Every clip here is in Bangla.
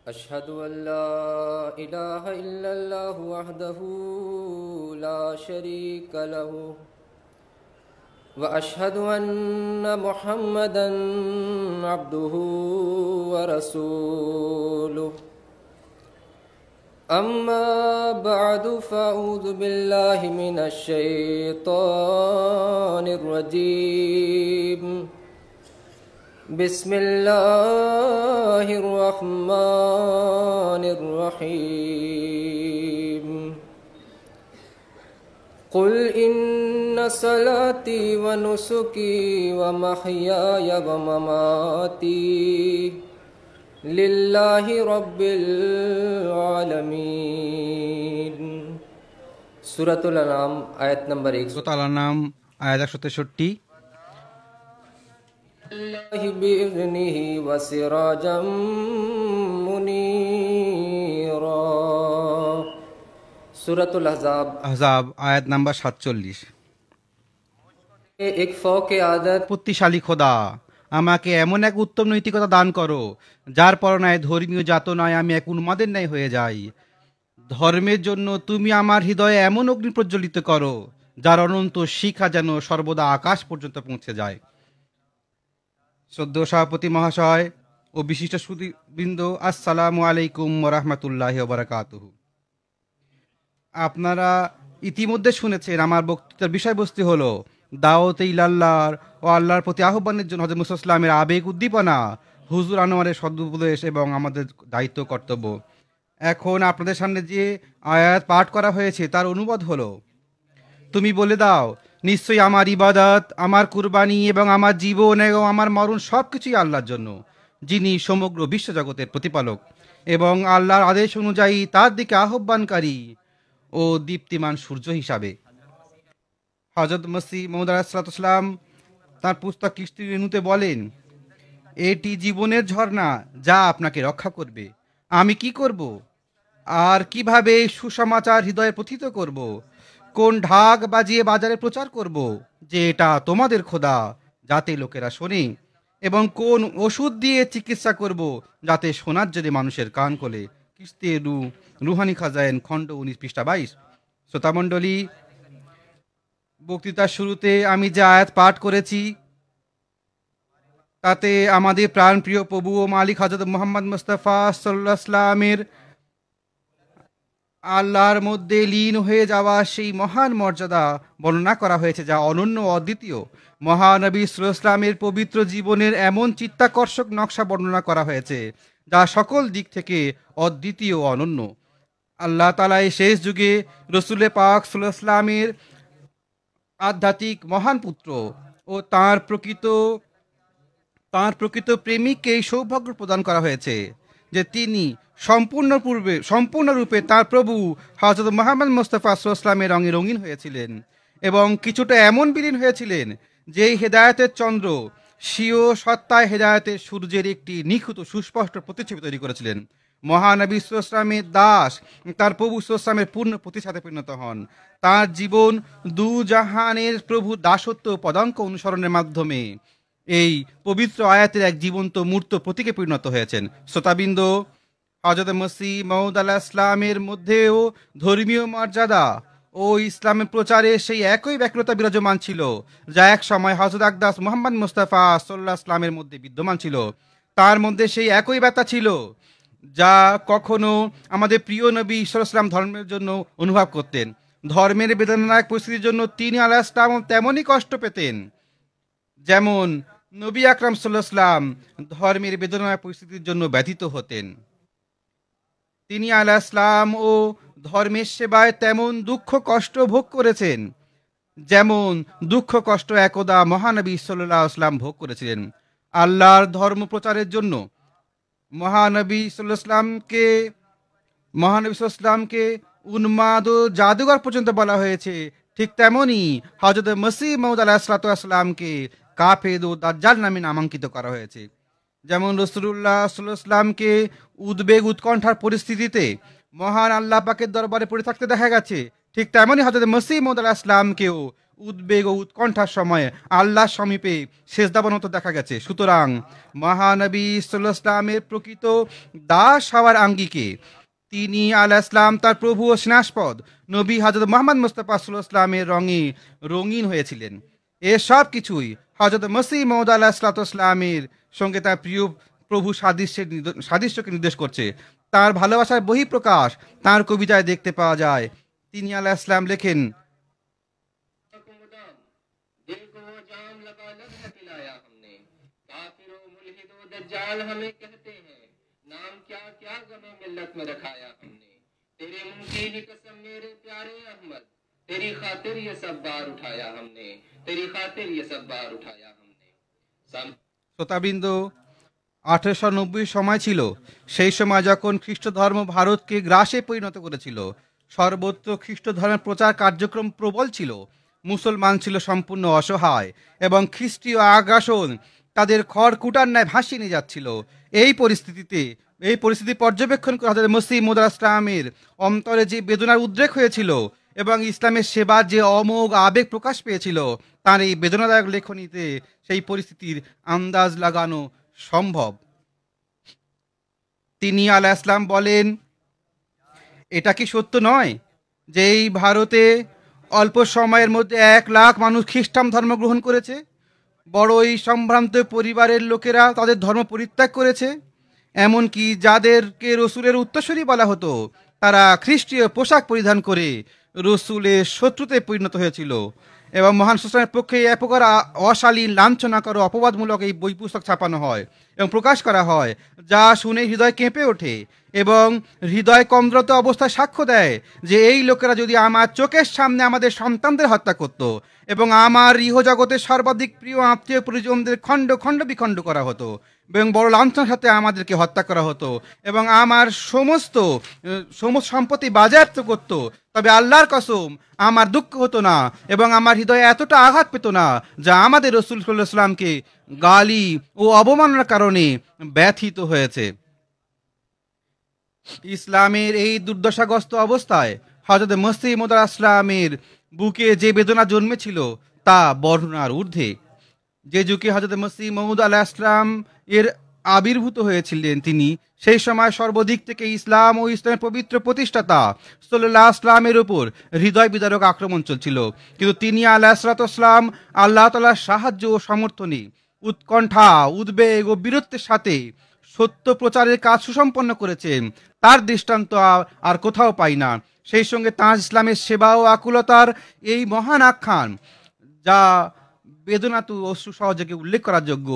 أشهد أن لا إله إلا الله وحده لا شريك له وأشهد أن محمدا عبده ورسوله أما بعد فأعوذ بالله من الشيطان الرجيم بسم الله الرحمن الرحيم قل إن صلاتي ونسكي ومحياي ومماتي لله رب العالمين সূরাতুল আনাম আয়াত নম্বর 163 بإذنه وسراجا منيرا সূরাতুল আহজাব আয়াত নাম্বার 47। এক ফৌকে আদত শক্তিশালী খোদা, আমাকে এমন এক উত্তম নৈতিকতা দান করো যার পরনায় ধর্মীয় যাতনায় আমি এক উন্মাদের ন্যায় হয়ে যাই। ধর্মের জন্য তুমি আমার হৃদয়ে এমন অগ্নি প্রজ্বলিত করো যার অনন্ত শিখা যেন সর্বদা আকাশ পর্যন্ত পৌঁছে যায়। শ্রদ্ধেয় সভাপতি মহাশয় ও বিশিষ্ট সুধীবৃন্দ, আসসালামু আলাইকুম ওয়া রাহমাতুল্লাহি ওয়া বারাকাতুহু। আপনারা ইতিমধ্যে শুনেছেন আমার বক্তৃতার বিষয়বস্তু হলো দাওয়াতে ইলাল্লাহর ও আল্লাহর প্রতি আহ্বানের জন্য হযরত মুসা ইসলামের আবেগ উদ্দীপনা, হুজুর আনোয়ারের সদুপদেশ এবং আমাদের দায়িত্ব কর্তব্য। এখন আপনাদের সামনে যে আয়াত পাঠ করা হয়েছে তার অনুবাদ হলো, তুমি বলে দাও, নিশ্চয়ই আমার ইবাদত, আমার কুরবানি এবং আমার জীবন এবং আমার মরণ সব কিছুই আল্লাহর জন্য, যিনি সমগ্র বিশ্বজগতের প্রতিপালক এবং আল্লাহর আদেশ অনুযায়ী তার দিকে আহ্বানকারী ও দীপ্তিমান সূর্য হিসাবে। হযরত মসিহ মউদ আলাইহিসসালাম তার পুস্তক কিশতি রেণুতে বলেন, এটি জীবনের ঝর্ণা যা আপনাকে রক্ষা করবে। আমি কি করব আর কিভাবে সুসমাচার হৃদয়ে প্রথিত করব? কোন ঢাক বাজিয়ে বাজারে প্রচার করব যে এটা তোমাদের খোদা, যাতে লোকেরা শোনে, এবং কোন ওষুধ দিয়ে চিকিৎসা করব যাতে শোনার জন্য মানুষের কান খোলে। কিস্তি রুহানি খাজাইন খণ্ড 19 পৃষ্ঠা 22। শ্রোতামণ্ডলী, বক্তৃতার শুরুতে আমি যে আয়াত পাঠ করেছি তাতে আমাদের প্রাণপ্রিয় প্রভু ও মালিক হযরত মুহাম্মদ মুস্তাফা সাল্লাল্লাহু আলাইহি ওয়াসাল্লামের আল্লাহর মধ্যে লীন হয়ে যাওয়া সেই মহান মর্যাদা বর্ণনা করা হয়েছে যা অনন্য অদ্বিতীয়। মহানবী সাল্লাল্লাহু আলাইহি ওয়াসাল্লামের পবিত্র জীবনের এমন চিত্তাকর্ষক নকশা বর্ণনা করা হয়েছে যা সকল দিক থেকে অদ্বিতীয় ও অনন্য। আল্লাহ তাআলা এই শেষ যুগে রসুল পাক সাল্লাল্লাহু আলাইহি ওয়াসাল্লামের আধ্যাত্মিক মহান পুত্র ও তাঁর প্রকৃত প্রেমিককে এই সৌভাগ্য প্রদান করা হয়েছে যে তিনি সম্পূর্ণরূপে তার প্রভু হযরত মুহাম্মদ মুস্তাফা সাল্লাল্লাহু আলাইহি ওয়াসাল্লামের রঙে রঙিন হয়েছিলেন এবং কিছুটা এমন বিলীন হয়েছিলেন যে হেদায়েতের চন্দ্র স্বীয় সত্তায় হেদায়েতের সূর্যের একটি নিখুঁত সুস্পষ্ট প্রতিচ্ছবি তৈরি করেছিলেন। মহানবী সাল্লাল্লাহু আলাইহি ওয়াসাল্লামের দাস তার প্রভু সাল্লাল্লাহু আলাইহি ওয়াসাল্লামের পূর্ণ প্রতিষ্ঠাতে পরিণত হন। তার জীবন দু জাহানের প্রভু দাসত্ব পদাঙ্ক অনুসরণের মাধ্যমে এই পবিত্র আয়াতের এক জীবন্ত মূর্ত প্রতীকে পরিণত হয়েছেন। শ্রোতাবৃন্দ, হযরত মসিহ মউদ আলাইহিস সালামের মধ্যেও ধর্মীয় মর্যাদা ও ইসলামের প্রচারে সেই একই ব্যাকুলতা বিরাজমান ছিল যা এক সময় হযরত আকদাস মুহাম্মদ মুস্তাফা সাল্লাল্লাহু আলাইহি ওয়াসাল্লামের মধ্যে বিদ্যমান ছিল। তার মধ্যে সেই একই ব্যথা ছিল যা কখনো আমাদের প্রিয় নবী সাল্লাল্লাহু আলাইহি ওয়াসাল্লাম ধর্মের জন্য অনুভব করতেন। ধর্মের বেদনাদায়ক পরিস্থিতির জন্য তিনি আলাইহিস সালাম তেমনই কষ্ট পেতেন যেমন নবী আকরাম সাল্লাল্লাহু আলাইহি ওয়াসাল্লাম ধর্মের বেদনাদায়ক পরিস্থিতির জন্য ব্যথিত হতেন। তিনি আলাইহিস সালাম ও ধর্মের সেবায় তেমন দুঃখ কষ্ট ভোগ করেছেন যেমন দুঃখ কষ্ট একদা মহানবী সাল্লাল্লাহু আলাইহি ওয়াসাল্লাম ভোগ করেছিলেন। আল্লাহর ধর্ম প্রচারের জন্য মহানবী সাল্লাল্লাহু আলাইহি ওয়াসাল্লামকে উন্মাদ ও জাদুঘর পর্যন্ত বলা হয়েছে। ঠিক তেমনি হযরত মসিহ মউদ আলাইহিস সালামকে কাফের ও দাজ্জাল নামে নামাঙ্কিত করা হয়েছে। যেমন রাসূলুল্লাহ সাল্লাল্লাহু আলাইহি ওয়াসাল্লামকে উদ্বেগ উৎকণ্ঠার পরিস্থিতিতে মহান আল্লাহ পাকের দরবারে পড়ে থাকতে দেখা গেছে, ঠিক তেমনি হযরত মসিহ মউদ আলাইহিস সালামকেও উদ্বেগ ও উৎকণ্ঠার সময়ে আল্লাহর সমীপে সেজদাবনত দেখা গেছে। সুতরাং মহানবী সাল্লাল্লাহু আলাইহি ওয়াসাল্লামের প্রকৃত দাস হওয়ার আঙ্গিকে তিনি আলাইহিস সালাম তার প্রভু ও স্নেহাস্পদ নবী হযরত মুহাম্মদ মুস্তাফা সাল্লাল্লাহু আলাইহি ওয়াসাল্লামের রঙে রঙিন হয়েছিলেন। এসব কিছুই হযরত মসিহ মউদ আলাইহিস সালামের সঙ্গে তার প্রিয় প্রভু সাদৃশ্যকে নির্দেশ করছে। তার ভালোবাসার বহিঃপ্রকাশ তার কবিতায় দেখতে পাওয়া যায়। তিনি আলাইহিস সালাম লেখেন, दिल को वो जाम लगा लग पिलाया हमने, काफिरों मुल्हिदों दज्जाल हमें कहते हैं, नाम क्या क्या गमे मिल्लत में रखाया हमने, तेरे मुंह की ही कसम मेरे प्यारे अहमद, तेरी खातिर ये सब बार उठाया हमने, तेरी खातिर ये सब बार उठाया हमने। শ্রোতাবৃন্দ, 1890 সময় ছিল, সেই সময় যখন খ্রিস্ট ধর্ম ভারতকে গ্রাসে পরিণত করেছিল। সর্বত্র খ্রিস্ট ধর্মের প্রচার কার্যক্রম প্রবল ছিল। মুসলমান ছিল সম্পূর্ণ অসহায় এবং খ্রিস্টীয় আগ্রাসন তাদের খড়কুটার ন্যায় ভাসিয়ে নিয়ে যাচ্ছিল। এই পরিস্থিতি পর্যবেক্ষণ করে হযরত মসিহ মউদ আলাইহিস সালামের অন্তরে যে বেদনার উদ্রেক হয়েছিল এবং ইসলামের সেবার যে অমোঘ আবেগ প্রকাশ পেয়েছিল, তার এই বেদনাদায়ক লেখনীতে সেই পরিস্থিতির আন্দাজ লাগানো সম্ভব। তিনি আলাইহিস সালাম বলেন, এটা কি সত্য নয় যে এই ভারতে অল্প সময়ের মধ্যে 1 লাখ মানুষ খ্রিস্টান ধর্ম গ্রহণ করেছে? বড়ই সম্ভ্রান্ত পরিবারের লোকেরা তাদের ধর্ম পরিত্যাগ করেছে। এমনকি যাদেরকে রসুলের উত্তরসূরি বলা হতো, তারা খ্রিস্টীয় পোশাক পরিধান করে রসুলের শত্রুতে পরিণত হয়েছিল। এবং মহান সুস্থানের পক্ষে এক প্রকার অশালীন লাঞ্ছনাকর অপবাদমূলক এই বই পুস্তক ছাপানো হয় এবং প্রকাশ করা হয়, যা শুনে হৃদয় কেঁপে ওঠে এবং হৃদয় কমদ্রত অবস্থায় সাক্ষ্য দেয় যে এই লোকেরা যদি আমার চোখের সামনে আমাদের সন্তানদের হত্যা করত এবং আমার ইহজগতের সর্বাধিক প্রিয় আত্মীয় পরিজনদের খণ্ড খণ্ড বিখণ্ড করা হতো এবং বড় লাঞ্ছনার সাথে আমাদেরকে হত্যা করা হতো এবং আমার সমস্ত সম্পত্তি বাজেয়াপ্ত করত, তবে আল্লাহর কসম আমার দুঃখ হতো না এবং আমার হৃদয়ে এতটা আঘাত পেত না যা আমাদের রাসূল সাল্লাল্লাহু আলাইহি ওয়াসাল্লামকে গালি ও অবমাননার কারণে ব্যথিত হয়েছে। ইসলামের এই দুর্দশাগ্রস্ত অবস্থায় হযরত মসিহ মউদ আলাইহিস সালামের বুকে যে বেদনা জন্মেছিল তা বর্ণনার ঊর্ধ্বে। যে যুগে হযরত মসিহ মউদ আলাইহিস সালাম এর আবির্ভূত হয়েছিলেন, তিনি সেই সময় সর্বদিক থেকে ইসলাম ও ইসলামের পবিত্র প্রতিষ্ঠাতা সাল্লাল্লাহু আলাইহি ওয়াসাল্লামের উপর হৃদয় বিদারক আক্রমণ চলছিল। কিন্তু তিনি আলাইহিস সালাম আল্লাহ তাআলার সাহায্য ও সমর্থনে উৎকণ্ঠা, উদ্বেগ ও বীরত্বের সাথে সত্য প্রচারের কাজ সুসম্পন্ন করেছেন। তার দৃষ্টান্ত আর কোথাও পাই না। সেই সঙ্গে তাঁর ইসলামের সেবা ও আকুলতার এই মহান আখ্যান, যা বেদনাতু অশ্রু সহযোগে উল্লেখ করার যোগ্য,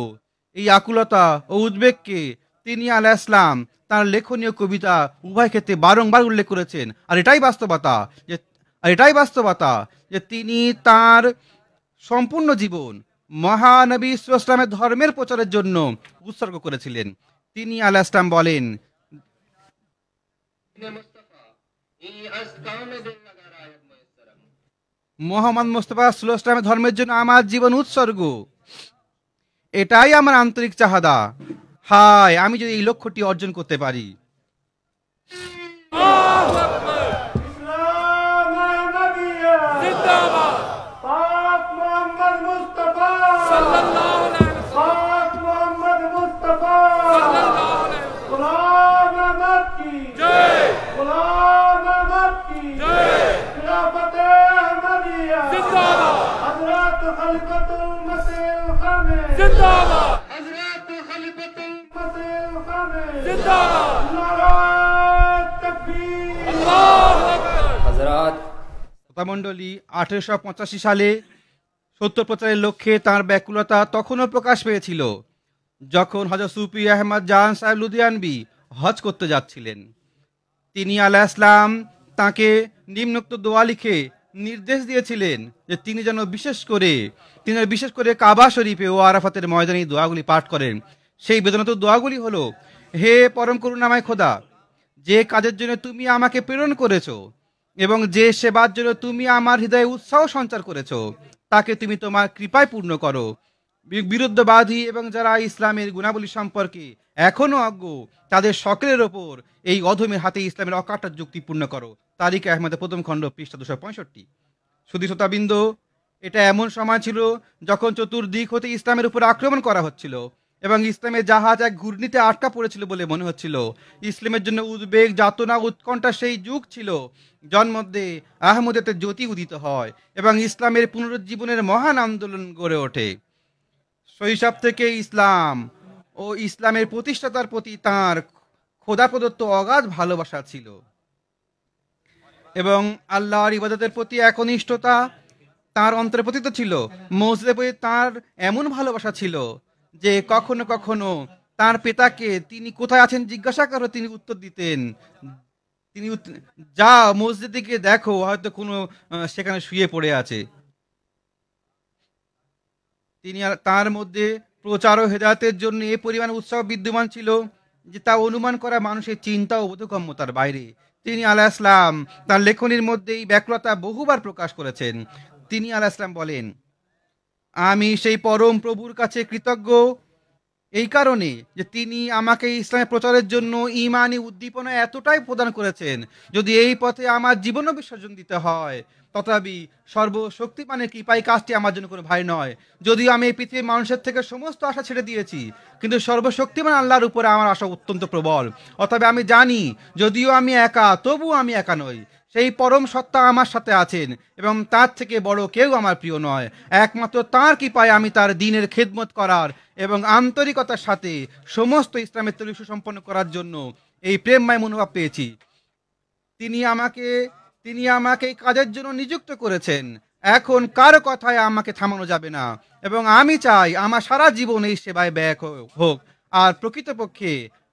এই আকুলতা ও উদ্বেগকে তিনি আলাইহিস সালাম তার লেখনীয় কবিতা উভয় ক্ষেত্রে বারংবার উল্লেখ করেছেন। আর এটাই বাস্তবতা যে তিনি তার সম্পূর্ণ জীবন মহানবী সাল্লাল্লাহু আলাইহি ওয়াসাল্লামের ধর্মের প্রচারের জন্য উৎসর্গ করেছিলেন। তিনি আলাইহিস সালাম বলেন, মুহাম্মদ মুস্তাফা সাল্লাল্লাহু আলাইহি ওয়াসাল্লামের ধর্মের জন্য আমার জীবন উৎসর্গ, এটাই আমার আন্তরিক চাহাদা। হায়, আমি যদি এই লক্ষ্যটি অর্জন করতে পারি। মণ্ডলী 1885 সালে সত্য প্রচারের লক্ষ্যে তাঁর ব্যাকুলতা তখনও প্রকাশ পেয়েছিল, যখন হযরত সুফি আহমদ জান সাহেব লুধিয়ানবি হজ করতে যাচ্ছিলেন। তিনি আলাইহিস সালাম তাঁকে নিম্নোক্ত দোয়া লিখে নির্দেশ দিয়েছিলেন যে তিনি যেন বিশেষ করে কাবা শরীফে ও আরাফাতের ময়দানে দোয়াগুলি পাঠ করেন। সেই বেদনাত দোয়াগুলি হলো, হে পরম করুণাময় খোদা, যে কাজের জন্য তুমি আমাকে প্রেরণ করেছো এবং যে সেবার জন্য তুমি আমার হৃদয়ে উৎসাহ সঞ্চার করেছো, তাকে তুমি তোমার কৃপায় পূর্ণ করো। বিরুদ্ধবাদী এবং যারা ইসলামের গুণাবলী সম্পর্কে এখনো অজ্ঞ, তাদের সকলের ওপর এই অধমের হাতে ইসলামের অকাট্য যুক্তি পূর্ণ করো। তারিক আহমেদের প্রথম খণ্ড, পৃষ্ঠা 265। শুধু শ্রোতাবৃন্দ, এটা এমন সময় ছিল যখন চতুর্দিক হতে ইসলামের উপর আক্রমণ করা হচ্ছিল এবং ইসলামের জাহাজ এক ঘূর্ণিতে আটকা পড়েছিল বলে মনে হচ্ছিল। ইসলামের জন্য উদ্বেগ, যাতনা, উৎকণ্ঠা সেই যুগ ছিল জন্মধ্যে আহমদের জ্যোতি উদিত হয় এবং ইসলামের পুনরুজ্জীবনের মহান আন্দোলন গড়ে ওঠে। শৈশব থেকে ইসলাম ও ইসলামের প্রতিষ্ঠাতার প্রতি তাঁর খোদা প্রদত্ত অগাধ ভালোবাসা ছিল এবং আল্লাহর ইবাদতের প্রতি একনিষ্ঠতা তার অন্তরে পতিত ছিল। মসজিদের প্রতি তার এমন ভালোবাসা ছিল যে কখনো কখনো তার পিতাকে তিনি কোথায় আছেন জিজ্ঞাসা করে তিনি উত্তর দিতেন, যা মসজিদ দিকে দেখো, হয়তো কোনো সেখানে শুয়ে পড়ে আছে। তিনি তার মধ্যে প্রচার ও হেদায়েতের জন্য এ পরিমাণ উৎসাহ বিদ্যমান ছিল যে তা অনুমান করা মানুষের চিন্তা ও বোধগম্যতার বাইরে। তিনি আলাইহিস সালাম তার লেখনীর মধ্যে এই ব্যাকুলতা বহুবার প্রকাশ করেছেন। তিনি আলাইহিস সালাম বলেন, আমি সেই পরম প্রভুর কাছে কৃতজ্ঞ এই কারণে যে তিনি আমাকে ইসলামের প্রচারের জন্য ঈমানি উদ্দীপনা এতটাই প্রদান করেছেন, যদি এই পথে আমার জীবনও বিসর্জন দিতে হয় তথাপি সর্বশক্তিমানের কৃপায় কাজটি আমার জন্য কোনো ভারী নয়। যদিও আমি এই পৃথিবীর মানুষের থেকে সমস্ত আশা ছেড়ে দিয়েছি, কিন্তু সর্বশক্তিমান আল্লাহর উপরে আমার আশা অত্যন্ত প্রবল। অতএব আমি জানি যদিও আমি একা, তবু আমি একা নই। সেই পরম সত্তা আমার সাথে আছেন এবং তার থেকে বড় কেউ আমার প্রিয় নয়। একমাত্র তাঁর কৃপায় আমি তার দ্বীনের খেদমত করার এবং আন্তরিকতার সাথে সমস্ত ইসলামের তরিক সুসম্পন্ন করার জন্য এই প্রেমময় মনোভাব পেয়েছি। তিনি আমাকে এই কাজের জন্য নিযুক্ত করেছেন। এখন কারো কথায় আমাকে থামানো যাবে না এবং আমি চাই আমার সারা জীবন এই সেবায় ব্যয় হোক। আর প্রকৃতপক্ষে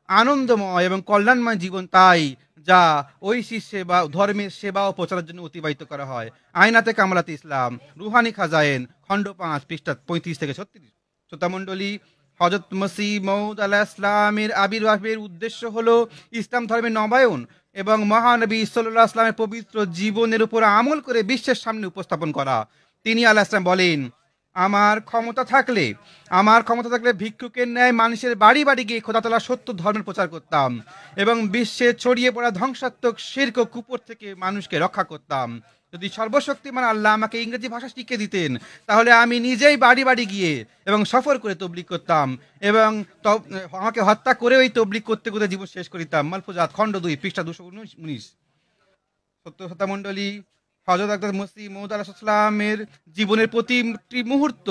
আনন্দময় এবং কল্যাণময় জীবন তাই যা ঐশী সেবা, ধর্মের সেবা ও প্রচারের জন্য অতিবাহিত করা হয়। আইনাতে কামালাতে ইসলাম, রুহানি খাজায়েন, খণ্ড 5, পৃষ্ঠা 35 থেকে 36। শ্রোতামণ্ডলী, হযরত মসিহ মউদ আলাইহিস সালামের আবির্ভাবের উদ্দেশ্য হলো ইসলাম ধর্মের নবায়ন এবং মহানবী সাল্লাল্লাহু আলাইহি ওয়াসাল্লামের পবিত্র জীবনের উপর আমল করে বিশ্বের সামনে উপস্থাপন করা। তিনি আলাইহিস সালাম বলেন, আমার ক্ষমতা থাকলে ভিক্ষুকের ন্যায় মানুষের বাড়ি বাড়ি গিয়ে খোদা তাআলার সত্য ধর্মের প্রচার করতাম এবং বিশ্বে ছড়িয়ে পড়া ধ্বংসাত্মক শিরক ও কুফর থেকে মানুষকে রক্ষা করতাম। যদি সর্বশক্তিমান আল্লাহ আমাকে ইংরেজি ভাষা শিখিয়ে দিতেন তাহলে আমি নিজেই বাড়ি বাড়ি গিয়ে এবং সফর করে তবলিগ করতাম এবং আমাকে হত্যা করে ওই তবলিগ করতে করতে জীবন শেষ করিতাম। মালফুজাত, খণ্ড 2, পৃষ্ঠা 219। সত্যতা মণ্ডলী, হযরত মসিহ মউদ আলাইহিস সালামের জীবনের প্রতিটি মুহূর্ত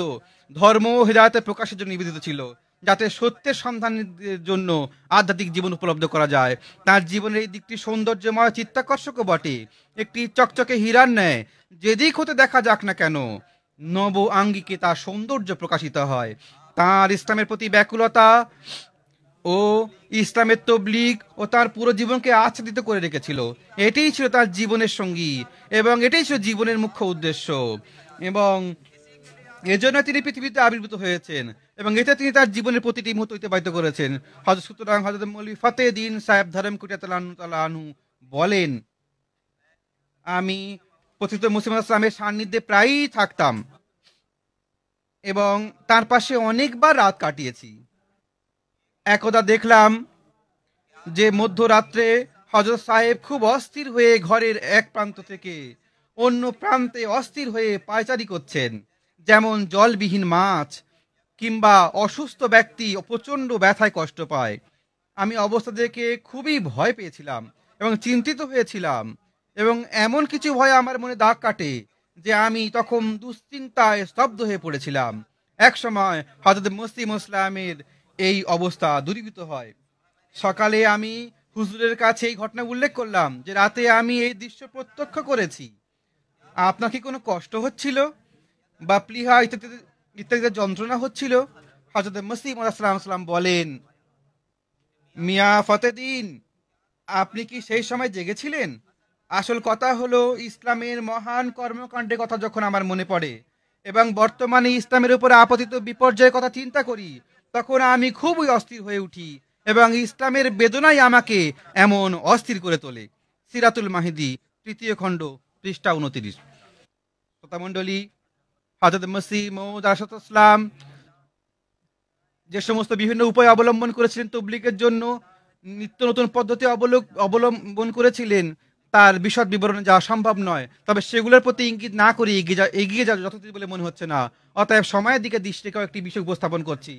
ধর্ম ও হিদায়াতের প্রকাশের জন্য নিবেদিত ছিল, যাতে সত্যের সন্ধানের জন্য আধ্যাত্মিক জীবন উপলব্ধ করা যায়। তার জীবনের এই দিকটি সৌন্দর্যময়, চিত্তাকর্ষকও বটে। একটি চকচকে হীরার ন্যায় যেদিক হতে দেখা যাক না কেন, নব আঙ্গিকে তার সৌন্দর্য প্রকাশিত হয়। তার ইসলামের প্রতি ব্যাকুলতা ও ইসলামের তবলিগ ও তার পুরো জীবনকে আচ্ছাদিত করে রেখেছিল। এটাই ছিল তার জীবনের সঙ্গী এবং এটাই ছিল জীবনের মুখ্য উদ্দেশ্য এবং এজন্য তিনি পৃথিবীতে আবির্ভূত হয়েছেন এবং এতে তিনি তার জীবনের প্রতিটি মুহূর্ত অতিবাহিত করেছেন। সুতরাং হযরত মৌলভী ফতেদ্দীন সাহেব ধরমকুটিয়া তাআলা আনহু বলেন, আমি পতিত মুসলিম ইসলামের সান্নিধ্যে প্রায়ই থাকতাম এবং তার পাশে অনেকবার রাত কাটিয়েছি। একদা দেখলাম যে মধ্যরাত্রে হযরত সাহেব খুব অস্থির হয়ে ঘরের এক প্রান্ত থেকে অন্য প্রান্তে অস্থির হয়ে পায়চারি করছেন, যেমন জলবিহীন মাছ কিংবা অসুস্থ ব্যক্তি প্রচণ্ড ব্যথায় কষ্ট পায়। আমি অবস্থা দেখে খুবই ভয় পেয়েছিলাম এবং চিন্তিত হয়েছিলাম এবং এমন কিছু ভয় আমার মনে দাগ কাটে যে আমি তখন দুশ্চিন্তায় স্তব্ধ হয়ে পড়েছিলাম। এক সময় হযরত মসিহ ইসলামের এই অবস্থা দূরীভূত হয়। সকালে আমি হুজুরের কাছে এই ঘটনা উল্লেখ করলাম যে রাতে আমি এই দৃশ্য প্রত্যক্ষ করেছি। আপনার কি কোনো কষ্ট হচ্ছিল বা প্লীহা ইত্যাদি যন্ত্রণা হচ্ছিল? হযরত মসিহ সাল্লাম বলেন, মিয়া ফতেদ্দীন, আপনি কি সেই সময় জেগেছিলেন? আসল কথা হলো, ইসলামের মহান কর্মকাণ্ডের কথা যখন আমার মনে পড়ে এবং বর্তমানে ইসলামের উপরে আপতিত বিপর্যয়ের কথা চিন্তা করি, তখন আমি খুবই অস্থির হয়ে উঠি এবং ইসলামের বেদনাই আমাকে এমন অস্থির করে তোলে। সিরাতুল মাহিদি, 3য় খণ্ড, পৃষ্ঠা 29। শ্রোতামণ্ডলী, হযরত মসিহ মউদ আলাইহিস সালাম যে সমস্ত বিভিন্ন উপায় অবলম্বন করেছিলেন তবলিগের জন্য, নিত্য নতুন পদ্ধতি অবলম্বন করেছিলেন, তার বিশদ বিবরণে যাওয়া সম্ভব নয়, তবে সেগুলোর প্রতি ইঙ্গিত না করে এগিয়ে যাওয়া যথাযথ বলে মনে হচ্ছে না। অতএব সময়ের দিকে দৃষ্টি রেখে একটি বিষয় উপস্থাপন করছি।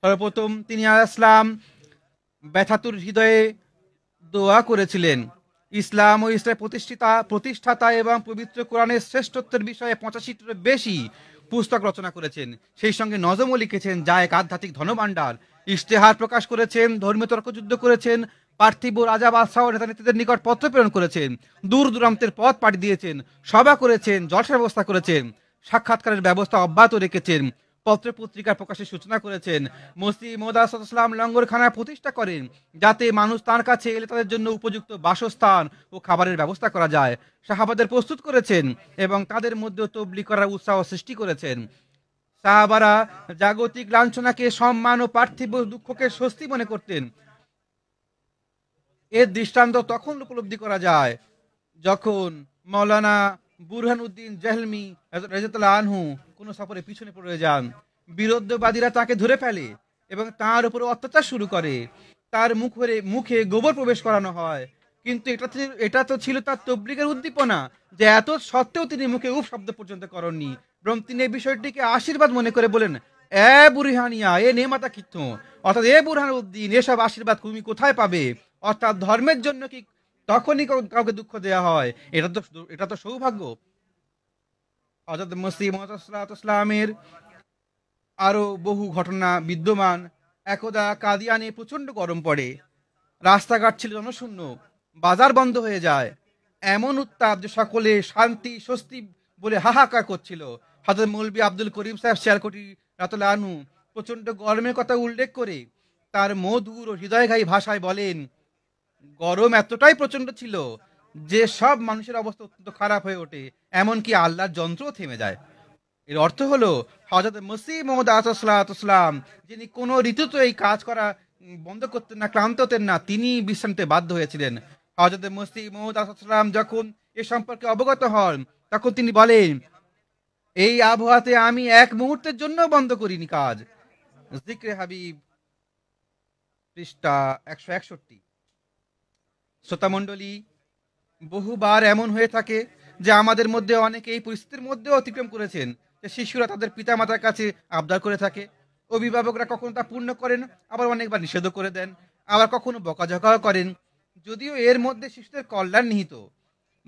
সর্বপ্রথম তিনি ইসলাম ব্যথাতুর হৃদয়ে দোয়া করেছিলেন। ইসলাম ও ইসলামের প্রতিষ্ঠাতা এবং পবিত্র কোরআনের শ্রেষ্ঠত্বের বিষয়ে 85টিরও বেশি পুস্তক রচনা করেছেন। সেই সঙ্গে নজমও লিখেছেন, যা এক আধ্যাত্মিক ধনভাণ্ডার। ইশতেহার প্রকাশ করেছেন, ধর্মীয় তর্কযুদ্ধ করেছেন, পার্থিব রাজা বাদশাহ ও নেতানেত্রীদের নিকট পত্র প্রেরণ করেছেন, দূর দূরান্তের পথ পাড়ি দিয়েছেন, সভা করেছেন, জলসার ব্যবস্থা করেছেন, সাক্ষাৎকারের ব্যবস্থা অব্যাহত রেখেছেন, পত্র পত্রিকার প্রকাশের সূচনা করেছেন। মসজিদ মুহাম্মদ লঙ্গরখানা প্রতিষ্ঠা করেন, যাতে মানুষ তার কাছে এলে তাদের জন্য উপযুক্ত বাসস্থান ও খাবারের ব্যবস্থা করা যায়। সাহাবাদের প্রস্তুত করেছেন এবং তাদের মধ্যে তবলিগ করার উৎসাহ সৃষ্টি করেছেন। সাহাবারা জাগতিক লাঞ্ছনাকে সম্মান ও পার্থিব দুঃখকে স্বস্তি মনে করতেন। এর দৃষ্টান্ত তখন উপলব্ধি করা যায় যখন মৌলানা বুরহানুদ্দিন জাহলমি রাদিয়াল্লাহু আনহু কোনো সফরে পিছনে পড়ে যান। বিরুদ্ধবাদীরা তাকে ধরে ফেলে এবং তার উপর অত্যাচার শুরু করে। তার মুখে গোবর প্রবেশ করানো হয়, কিন্তু এটা তো ছিল তার তবলিগের উদ্দীপনা, যে এত সত্ত্বেও তিনি মুখে উফ শব্দ পর্যন্ত করেননি, বরং তিনি এই বিষয়টিকে আশীর্বাদ মনে করে বলেন, এ বুরহানিয়া, এ নেমাতা কিত্থ, অর্থাৎ এ বুরহানুদ্দিন, এসব আশীর্বাদ তুমি কোথায় পাবে? অর্থাৎ ধর্মের জন্য কি তখনই কাউকে দুঃখ দেওয়া হয়? এটা তো সৌভাগ্য। হযরত মসিহ মুহাম্মদ সাল্লাল্লাহু আলাইহি ওয়াসাল্লামের আরো বহু ঘটনা বিদ্যমান। একদা কাদিয়ানে প্রচন্ড গরম পড়ে, রাস্তাঘাট ছিল জনশূন্য, বাজার বন্ধ হয়ে যায়। এমন উত্তাপ যে সকলে শান্তি স্বস্তি বলে হাহাকার করছিল। হযরত মৌলভী আব্দুল করিম সাহেব শিয়ালকোটি রাদিয়াল্লাহু আনহু প্রচন্ড গরমের কথা উল্লেখ করে তার মধুর ও হৃদয়ঘায়ী ভাষায় বলেন, গরম এতটাই প্রচন্ড ছিল যে সব মানুষের অবস্থা অত্যন্ত খারাপ হয়ে ওঠে, এমনকি আল্লাহর যন্ত্রও থেমে যায়। এর অর্থ হলো হযরত মসিহ মুহাম্মদ আলাইহিসসালাম, যিনি কোনো ঋতুতে এই কাজ করা বন্ধ করতেন না, ক্লান্ত হতেন না, তিনি বিশ্রামতে বাধ্য হয়েছিলেন। হযরত মসিহ মুহাম্মদ আলাইহিসসালাম যখন এ সম্পর্কে অবগত হন, তখন তিনি বলেন, এই আবহাওয়াতে আমি এক মুহূর্তের জন্য বন্ধ করিনি কাজ। জিক্রে হাবিব পৃষ্ঠা 161। শ্রোতামণ্ডলী, বহুবার এমন হয়ে থাকে যে আমাদের মধ্যে অনেকে এই পরিস্থিতির মধ্যে অতিক্রম করেছেন, যে শিশুরা তাদের পিতামাতার কাছে আবদার করে থাকে। অভিভাবকরা কখনো তা পূর্ণ করেন, আবার অনেকবার নিষেধও করে দেন, আবার কখনো বকাঝকাও করেন, যদিও এর মধ্যে শিশুদের কল্যাণ নিহিত।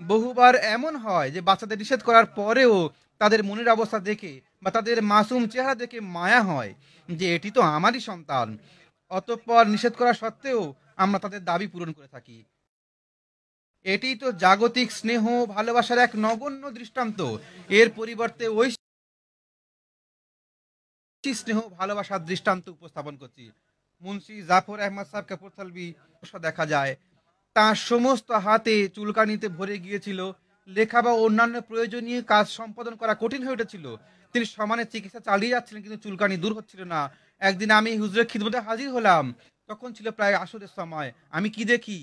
বহুবার এমন হয় যে বাচ্চাদের নিষেধ করার পরেও তাদের মনের অবস্থা দেখে বা তাদের মাসুম চেহারা দেখে মায়া হয় যে এটি তো আমারই সন্তান। অতঃপর নিষেধ করা সত্ত্বেও আমরা তাদের দাবি পূরণ করে থাকি। এটি তো জাগতিক স্নেহ ভালোবাসার এক নগণ্য দৃষ্টান্ত। এর পরিবর্তে ওই স্নেহ ভালোবাসার দৃষ্টান্ত উপস্থাপন করছি। মুন্সি জাফর আহমদ সাহেব কাপুরথালবি দেখা যায়, তার সমস্ত হাতে চুলকানিতে ভরে গিয়েছিল। লেখা বা অন্যান্য প্রয়োজনীয় কাজ সম্পাদন করা কঠিন হয়ে উঠেছিল। তিনি সমানে চিকিৎসা চালিয়ে যাচ্ছিলেন, কিন্তু চুলকানি দূর হচ্ছিল না। একদিন আমি হুজুরের খিদমতে হাজির হলাম, তখন ছিল প্রায় আসরের সময়। আমি কি দেখি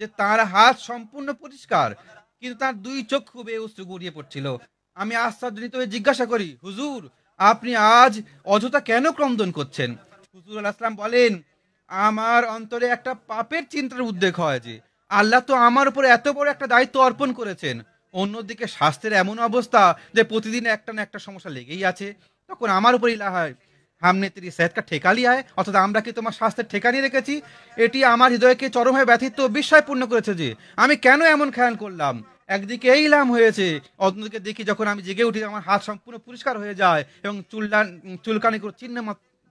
যে তার হাত সম্পূর্ণ পরিষ্কার, কিন্তু তার দুই চক্ষু বেয়ে অশ্রু গড়িয়ে পড়ছিল। আমি আশ্চর্যজনিত হয়ে জিজ্ঞাসা করি, হুজুর, আপনি আজ অযথা কেন ক্রন্দন করছেন? হুজুর আলাইহিস সালাম বলেন, আমার অন্তরে একটা পাপের চিন্তার উদ্রেক হয় যে আল্লাহ তো আমার উপর এত বড় একটা দায়িত্ব অর্পণ করেছেন, অন্যদিকে স্বাস্থ্যের এমন অবস্থা যে প্রতিদিন একটা না একটা সমস্যা লেগেই আছে। তখন আমার উপর ইলা হয়, হামনে তেরি সেহত কা ঠেকা লিয়া হয়, অর্থাৎ আমরা কি তোমার স্বাস্থ্যের ঠেকা নিয়ে রেখেছি? এটি আমার হৃদয়কে চরমভাবে ব্যথিত বিস্ময়পূর্ণ করেছে যে আমি কেন এমন খেয়াল করলাম। একদিকে এই ইলহাম হয়েছে, অন্যদিকে দেখি যখন আমি জেগে উঠি আমার হাত সম্পূর্ণ পরিষ্কার হয়ে যায় এবং চুলকানি কোনো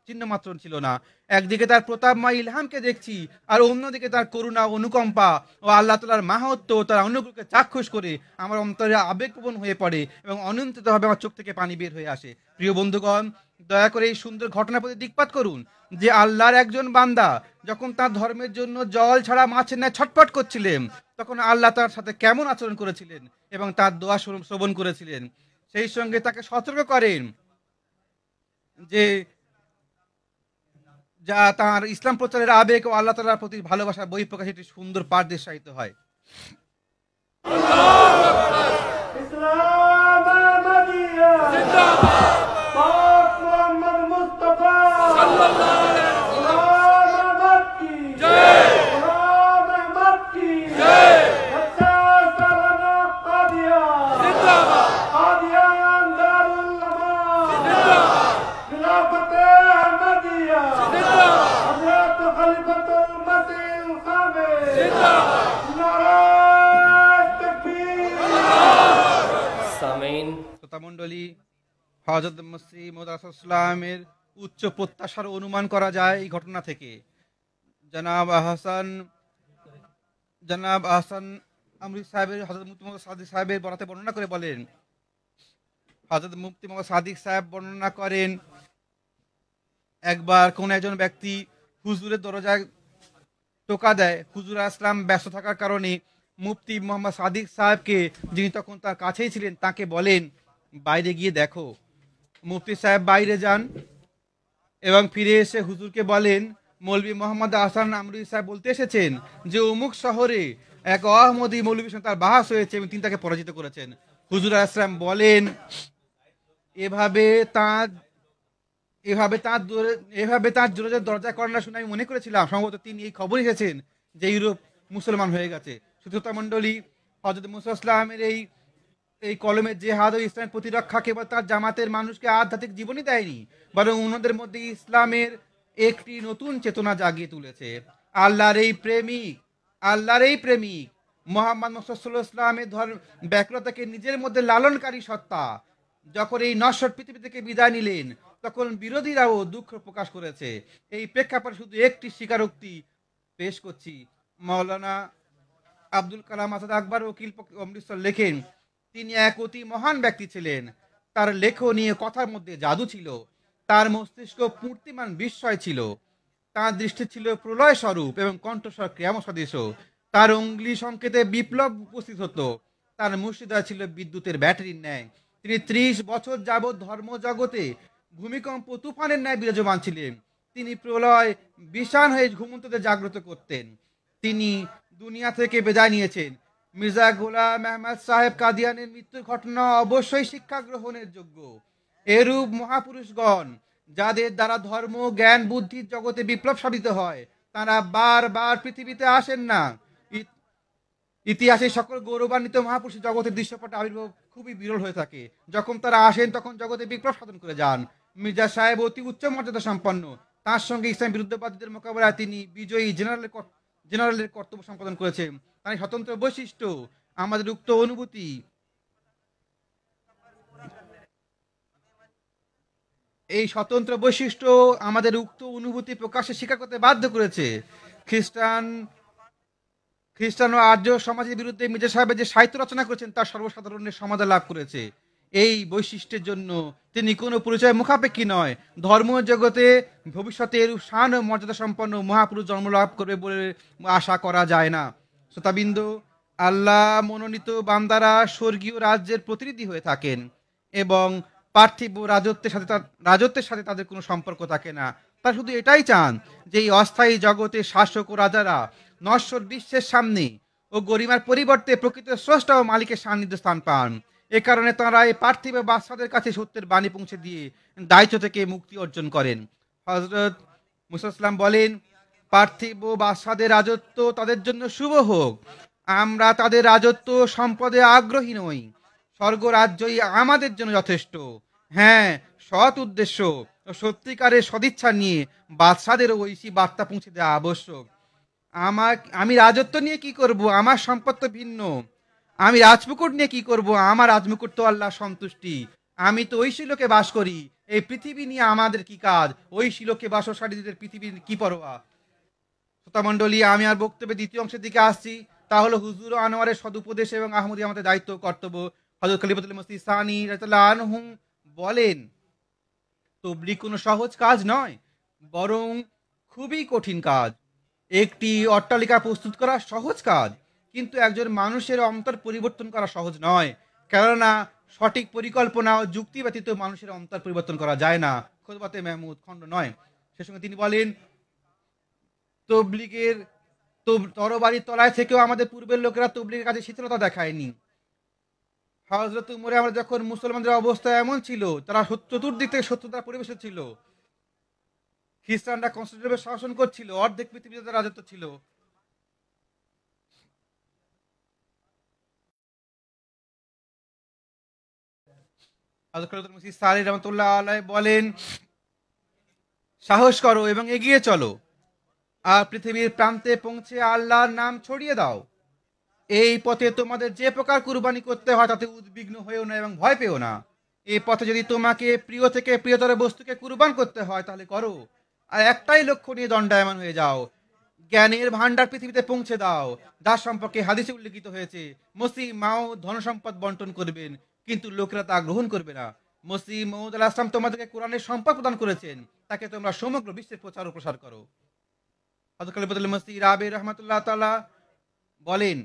চিহ্ন মাত্র ছিল না। একদিকে তার প্রতাপময় ইলহামকে দেখছি, আর অন্যদিকে তার করুণা, অনুকম্পা ও আল্লাহ তাআলার মাহাত্ম্য, তার অনুগ্রহকে চাক্ষুষ করে আমার অন্তরে আবেগপ্রবণ হয়ে পড়ে এবং অনিয়ন্ত্রিতভাবে আমার চোখ থেকে পানি বের হয়ে আসে। প্রিয় বন্ধুগণ, দয়া করে এই সুন্দর ঘটনার প্রতি দিকপাত করুন যে আল্লাহর একজন বান্দা যখন তার ধর্মের জন্য জল ছাড়া মাছের ন্যায় ছটফট করছিলেন, তখন আল্লাহ তার সাথে কেমন আচরণ করেছিলেন এবং তার দোয়া শ্রবণ করেছিলেন। সেই সঙ্গে তাকে সতর্ক করেন যে যা তার ইসলাম প্রচারের আবেগ ও আল্লাহ তাআলার প্রতি ভালোবাসার বহিঃপ্রকাশ একটি সুন্দর পাঠ দৃশ্যায়িত হয়। সামিন শ্রোতামণ্ডলী, হযরত মসিহ মউদ ইসলামের উচ্চ প্রত্যাশার অনুমান করা যায় এই ঘটনা থেকে। জনাব আহসান আমরি সাহেবের হযরত মুফতি মোহাম্মদ সাদিক সাহেবের বরাতে বর্ণনা করে বলেন, হযরত মুফতি মোহাম্মদ সাদিক সাহেব বর্ণনা করেন, একবার কোন একজন ব্যক্তি হুজুরের দরজায় টোকা দেয়। হুজুর আসলাম ব্যস্ত থাকার কারণে মুফতি মোহাম্মদ সাদিক সাহেবকে, যিনি তখন তার কাছেই ছিলেন, তাকে বলেন বাইরে গিয়ে দেখো। মুফতি সাহেব বাইরে যান এবং ফিরে এসে হুজুরকে বলেন, মৌলভী মোহাম্মদ আহসান আমরি সাহেব বলতে এসেছেন যে অমুক শহরে এক আহমদী মৌলভীর সঙ্গে তার বাহাস হয়েছে এবং তিনি তাকে পরাজিত করেছেন। হুজুর আসলাম বলেন, এভাবে তার জোরের দরজা করার শুনে আমি মনে করেছিলাম সম্ভবত তিনি এই খবর এসেছেন যে ইউরোপ মুসলমান হয়ে গেছে। শ্রোতা মণ্ডলী, হযরত মুসা ইসলামের এই কলমের জেহাদ ও ইসলামের প্রতিরক্ষা কেবল তার জামাতের মানুষকে আধ্যাত্মিক জীবনই দেয়নি, বরং অন্যদের মধ্যে ইসলামের একটি নতুন চেতনা জাগিয়ে তুলেছে। আল্লাহর এই প্রেমিক মোহাম্মদ মুহাম্মদ ইসলামের ব্যাকুলতাকে নিজের মধ্যে লালনকারী সত্তা যখন এই নশ্বর পৃথিবী থেকে বিদায় নিলেন, তখন বিরোধীরাও দুঃখ প্রকাশ করেছে। এই প্রেক্ষাপটে শুধু একটি স্বীকারোক্তি পেশ করছি। মাওলানা আব্দুল কালাম আজাদ আকবর ওকিল অমৃতসর লেখেন, তিনি এক অতি মহান ব্যক্তি ছিলেন। তার লেখনী কথার মধ্যে জাদু ছিল, তার মস্তিষ্ক মূর্তিমান বিস্ময় ছিল, তার দৃষ্টি ছিল প্রলয় স্বরূপ এবং কণ্ঠস্বর ক্রিয়াম সদৃশ। তার অঙ্গুলি সংকেতে বিপ্লব উপস্থিত হতো, তার মুর্শিদা ছিল বিদ্যুতের ব্যাটারির ন্যায়। তিনি 30 বছর যাবৎ ধর্মজগতে ভূমিকম্প তুফানের ন্যায় বিরাজমান ছিলেন। তিনি প্রলয় বিষাণ হয়ে ঘুমন্তদের জাগ্রত করতেন। তিনি দুনিয়া থেকে বিদায় নিয়েছেন। মির্জা গোলাম আহমদ সাহেব কাদিয়ানের মৃত্যুর ঘটনা অবশ্যই শিক্ষা গ্রহণের যোগ্য। এরূপ মহাপুরুষগণ যাদের দ্বারা ধর্ম জ্ঞান বুদ্ধির জগতে বিপ্লব সাধিত হয়, তারা বারবার পৃথিবীতে আসেন না। ইতিহাসে সকল গৌরবান্বিত মহাপুরুষ জগতের দৃশ্যপটে আবির্ভাব খুবই বিরল হয়ে থাকে। যখন তারা আসেন তখন জগতে বিপ্লব সাধন করে যান। মির্জা সাহেব অতি উচ্চ মর্যাদা সম্পন্ন। তার সঙ্গে ইসলাম বিরুদ্ধবাদীদের মোকাবেলায় তিনি বিজয়ী জেনারেলের কর্তব্য সম্পাদন করেছেন। তার স্বতন্ত্র বৈশিষ্ট্য আমাদের উক্ত অনুভূতি প্রকাশে স্বীকার করতে বাধ্য করেছে। খ্রিস্টান ও আর্য সমাজের বিরুদ্ধে মির্জা সাহেবের যে সাহিত্য রচনা করেছেন তা সর্বসাধারণের সমাদর লাভ করেছে। এই বৈশিষ্ট্যের জন্য তিনি কোনো পরিচয় মুখাপেক্ষী নয়। ধর্ম জগতে ভবিষ্যতে এরূপ শান ও মর্যাদা সম্পন্ন মহাপুরুষ জন্মলাভ করবে বলে আশা করা যায় না। শ্রোতাবৃন্দ, আল্লাহ মনোনীত বান্দারা স্বর্গীয় রাজ্যের প্রতিনিধি হয়ে থাকেন এবং পার্থিব রাজত্বের সাথে তাদের কোনো সম্পর্ক থাকে না। তারা শুধু এটাই চান যে এই অস্থায়ী জগতে শাসক ও রাজারা নশ্বর বিশ্বের সামনে ও গরিমার পরিবর্তে প্রকৃত স্রষ্টা ও মালিকের সান্নিধ্য স্থান পান। এ কারণে তারা এই পার্থিব বাদশাদের কাছে সত্যের বাণী পৌঁছে দিয়ে দায়িত্ব থেকে মুক্তি অর্জন করেন। হযরত মুসা ইসলাম বলেন, পার্থিব বাদশাদের রাজত্ব তাদের জন্য শুভ হোক, আমরা তাদের রাজত্ব সম্পদে আগ্রহী নই। স্বর্গ রাজ্যই আমাদের জন্য যথেষ্ট। হ্যাঁ, সৎ উদ্দেশ্য ও সত্যিকারের সদিচ্ছা নিয়ে বাদশাদেরও ঐশী বার্তা পৌঁছে দেওয়া আবশ্যক। আমি রাজত্ব নিয়ে কি করব, আমার সম্পদ তো ভিন্ন। আমি রাজমুকুট নিয়ে কি করব, আমার রাজমুকুট তো আল্লাহ সন্তুষ্টি। আমি তো ঐশী লোকে বাস করি, এই পৃথিবী নিয়ে আমাদের কি কাজ? ঐশী লোকে বাসসারীদের পৃথিবীর কি পরোয়া? শ্রোতামণ্ডলী, আমি আর বক্তব্যের দ্বিতীয় অংশের দিকে আসছি। তা হলো হুজুর আনোয়ারের সদুপদেশ এবং আহমদী আমাদের দায়িত্ব কর্তব্য। হযরত খলিফাতুল মসিহ সানি রাদিয়াল্লাহু আনহু বলেন, তাবলীগ কোনো সহজ কাজ নয়, বরং খুবই কঠিন কাজ। একটি অট্টালিকা প্রস্তুত করা সহজ কাজ, কিন্তু একজন মানুষের অন্তর পরিবর্তন করা সহজ নয়। কেননা সঠিক পরিকল্পনা ও যুক্তি ব্যতীত মানুষের অন্তর পরিবর্তন করা যায় না। খুতবাতে মাহমুদ খণ্ড 9। সে সঙ্গে তিনি বলেন, তবলীগের তরবারির তলায় থেকেও আমাদের পূর্বের লোকেরা তবলীগের কাজে শিথিলতা দেখায়নি। হযরত উমরে আমরা যখন মুসলমানদের অবস্থা এমন ছিল, তারা চতুর্দিক থেকে শত্রুতার পরিবেশে ছিল। খ্রিস্টানরা কনস্টান্টিনোপল শাসন করছিল, অর্ধেক পৃথিবীতে তাদের রাজত্ব ছিল। বলেন, সাহস করো এবং এগিয়ে চলো। আর পৃথিবীর প্রান্তে পৌঁছে আল্লাহর নাম ছড়িয়ে দাও। এই পথে তোমাদের যে প্রকার কুরবানি করতে হয় তাতে উদ্বিগ্ন হয়েও না এবং ভয় পেও না। এই পথে যদি তোমাকে প্রিয় থেকে প্রিয়তর বস্তুকে কুরবান করতে হয় তাহলে করো, আর একটাই লক্ষ্য নিয়ে দণ্ডায়মান হয়ে যাও। জ্ঞানের ভান্ডার পৃথিবীতে পৌঁছে দাও, যার সম্পর্কে হাদিসে উল্লেখিত হয়েছে মসিহ মাও ধনসম্পদ বন্টন করবেন, কিন্তু লোকেরা তা গ্রহণ করবে না। মসিহ মৌদ আলাহ ইসলাম তোমাদেরকে কোরআনের সম্পদ প্রদান করেছেন, তাকে তোমরা সমগ্র বিশ্বের প্রচার ও প্রসার করো। হযরত খলিফাতুল মসিহ রাবি রহমাতুল্লাহ তাআলা বলেন,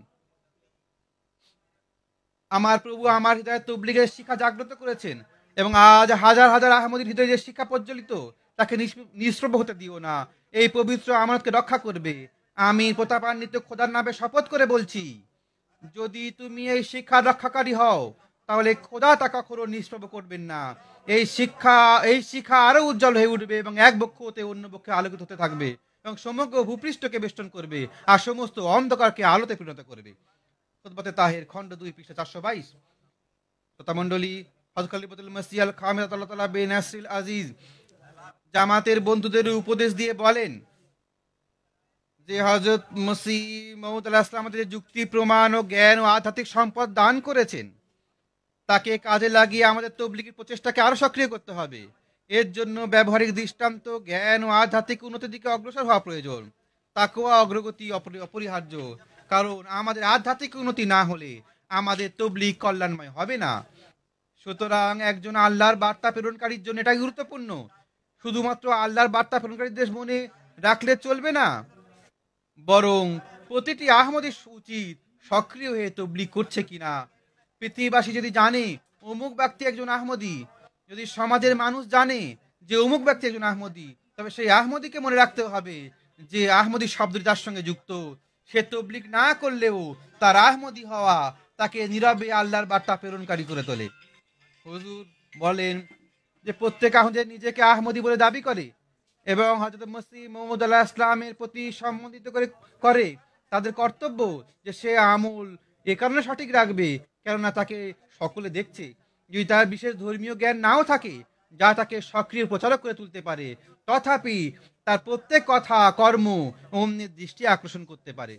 আমার প্রভু আমার হৃদয়ে তবলিগের শিক্ষা জাগ্রত করেছেন, এবং আজ হাজার হাজার আহমদীর হৃদয়ে যে শিক্ষা প্রজ্বলিত তাকে নিষ্প্রভ হতে দিও না। এই পবিত্র আমানতকে রক্ষা করবে। আমি প্রতাপান্বিত খোদার নামে শপথ করে বলছি, যদি তুমি এই শিক্ষা রক্ষাকারী হও তাহলে খোদা তা কখনো নিষ্প্রভ করবেন না। এই শিক্ষা আরো উজ্জ্বল হয়ে উঠবে এবং এক বক্ষ হতে অন্য বক্ষে আলোকিত হতে থাকবে এবং সমগ্র ভূপৃষ্ঠকে বেষ্টন করবে আর সমস্ত অন্ধকারকে আলোতে পরিণত করবে। খুতবাতে তাহের খণ্ড 2 পৃষ্ঠা 422। শ্রোতা মণ্ডলী, হযরত খলিফাতুল মসিহ আল খামেদ আল্লাহ তাআলা বিন নাসরিল আজিজ জামাতের বন্ধুদের উপদেশ দিয়ে বলেন যে হযরত মসিহ মউদ আলাইহিস সালাম আমাদের যুক্তি প্রমাণ ও জ্ঞান ও আধ্যাত্মিক সম্পদ দান করেছেন, তাকে কাজে লাগিয়ে আমাদের তবলিগের প্রচেষ্টাকে আরো সক্রিয় করতে হবে। এর জন্য ব্যবহারিক দৃষ্টান্ত, জ্ঞান ও আধ্যাত্মিক উন্নতির দিকে অগ্রসর হওয়া প্রয়োজন। তাকওয়া অগ্রগতি অপরিহার্য, কারণ আমাদের আধ্যাত্মিক উন্নতি না হলে আমাদের তবলিগ কল্যাণময় হবে না। সুতরাং একজন আল্লাহর বার্তা প্রেরণকারীর জন্য এটা গুরুত্বপূর্ণ। শুধুমাত্র আল্লাহর বার্তা প্রেরণকারীদের মনে রাখলে চলবে না, বরং প্রতিটি আহমদী উচিত সক্রিয় হয়ে তবলিগ করছে কিনা। পৃথিবীবাসী যদি জানে অমুক ব্যক্তি একজন আহমদী, যদি সমাজের মানুষ জানে যে অমুক ব্যক্তি একজন আহমদী, তবে সেই আহমদীকে মনে রাখতে হবে যে আহমদী শব্দটি তার সঙ্গে যুক্ত। সে তবলিগ না করলেও তার আহমদী হওয়া তাকে নীরবে আল্লাহর বার্তা প্রেরণকারী করে তোলে। হুজুর বলেন যে প্রত্যেক আহমদী নিজেকে আহমদী বলে দাবি করে এবং হযরত মসিহ মউদ আলাইহিস সালামের প্রতি সম্বোধিত করে তাদের কর্তব্য যে সে আমল এ কারণে সঠিক রাখবে কেননা তাকে সকলে দেখছে। যদি তার বিশেষ ধর্মীয় জ্ঞান নাও থাকে যা তাকে সক্রিয় প্রচারক করে তুলতে পারে, তথাপি তার প্রত্যেক কথা কর্ম অন্যের দৃষ্টি আকর্ষণ করতে পারে।